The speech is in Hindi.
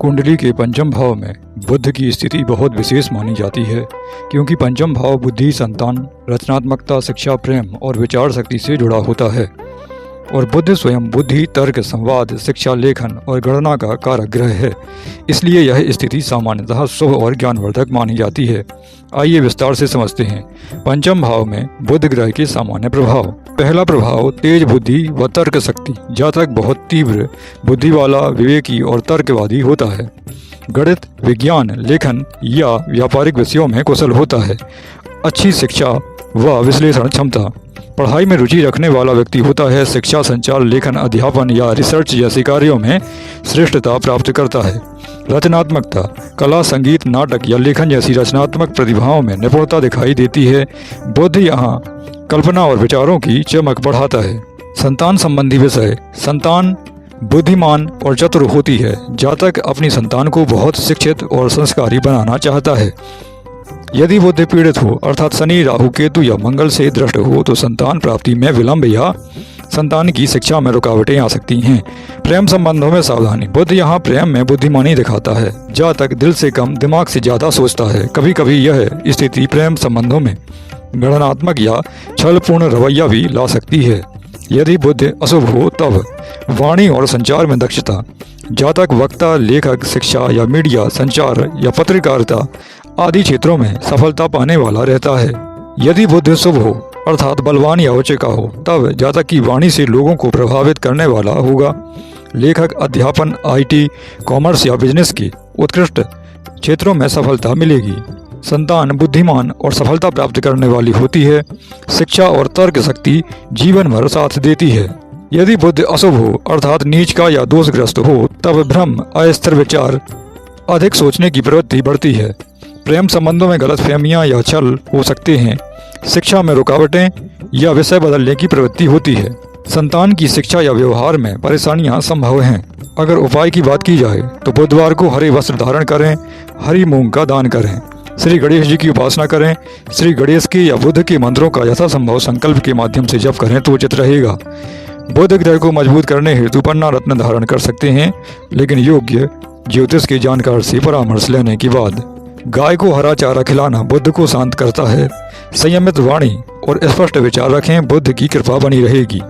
कुंडली के पंचम भाव में बुध की स्थिति बहुत विशेष मानी जाती है, क्योंकि पंचम भाव बुद्धि, संतान, रचनात्मकता, शिक्षा, प्रेम और विचार शक्ति से जुड़ा होता है और बुध स्वयं बुद्धि, तर्क, संवाद, शिक्षा, लेखन और गणना का कारक ग्रह है। इसलिए यह स्थिति सामान्यतः शुभ और ज्ञानवर्धक मानी जाती है। आइए विस्तार से समझते हैं पंचम भाव में बुध ग्रह के सामान्य प्रभाव। पहला प्रभाव तेज बुद्धि व तर्क शक्ति। जातक बहुत तीव्र बुद्धि वाला, विवेकी और तर्कवादी होता है। गणित, विज्ञान, लेखन या व्यापारिक विषयों में कुशल होता है। अच्छी शिक्षा व विश्लेषण क्षमता। पढ़ाई में रुचि रखने वाला व्यक्ति होता है। शिक्षा, संचार, लेखन, अध्यापन या रिसर्च जैसे कार्यों में श्रेष्ठता प्राप्त करता है। रचनात्मकता, कला, संगीत, नाटक या लेखन जैसी रचनात्मक प्रतिभाओं में निपुणता दिखाई देती है। बुध यहाँ कल्पना और विचारों की चमक बढ़ाता है। संतान संबंधी विषय। संतान बुद्धिमान और चतुर होती है। जातक अपनी संतान को बहुत शिक्षित और संस्कारी बनाना चाहता है। यदि बुध पीड़ित हो, अर्थात शनि, राहु, केतु या मंगल से दृष्ट हो, तो संतान प्राप्ति में विलंब या संतान की शिक्षा में रुकावटें आ सकती हैं। प्रेम संबंधों में सावधानी। बुध यहाँ प्रेम में बुद्धिमानी दिखाता है। जातक दिल से कम दिमाग से ज्यादा सोचता है। कभी कभी यह स्थिति प्रेम संबंधों में गणनात्मक या छलपूर्ण रवैया भी ला सकती है। यदि बुध अशुभ हो, तब वाणी और संचार में दक्षता। जातक वक्ता, लेखक, शिक्षा या मीडिया, संचार या पत्रकारिता आदि क्षेत्रों में सफलता पाने वाला रहता है। यदि बुध शुभ हो, अर्थात बलवान या उच्च का हो, तब जातक की वाणी से लोगों को प्रभावित करने वाला होगा। लेखक, अध्यापन, IT, कॉमर्स या बिजनेस के उत्कृष्ट क्षेत्रों में सफलता मिलेगी। संतान बुद्धिमान और सफलता प्राप्त करने वाली होती है। शिक्षा और तर्क शक्ति जीवन भर साथ देती है। यदि बुध अशुभ हो, अर्थात नीच का या दोषग्रस्त हो, तब भ्रम, अस्थिर विचार, अधिक सोचने की प्रवृत्ति बढ़ती है। प्रेम संबंधों में गलतफहमियां या छल हो सकते हैं। शिक्षा में रुकावटें या विषय बदलने की प्रवृत्ति होती है। संतान की शिक्षा या व्यवहार में परेशानियां संभव हैं। अगर उपाय की बात की जाए तो बुधवार को हरे वस्त्र धारण करें, हरी मूंग का दान करें, श्री गणेश जी की उपासना करें। श्री गणेश के या बुध के मंत्रों का यथासंभव संकल्प के माध्यम से जप करें तो उचित रहेगा। बुध ग्रह को मजबूत करने हेतु पन्ना रत्न धारण कर सकते हैं, लेकिन योग्य ज्योतिष के जानकार से परामर्श लेने के बाद। गाय को हरा चारा खिलाना बुध को शांत करता है। संयमित वाणी और स्पष्ट विचार रखें, बुध की कृपा बनी रहेगी।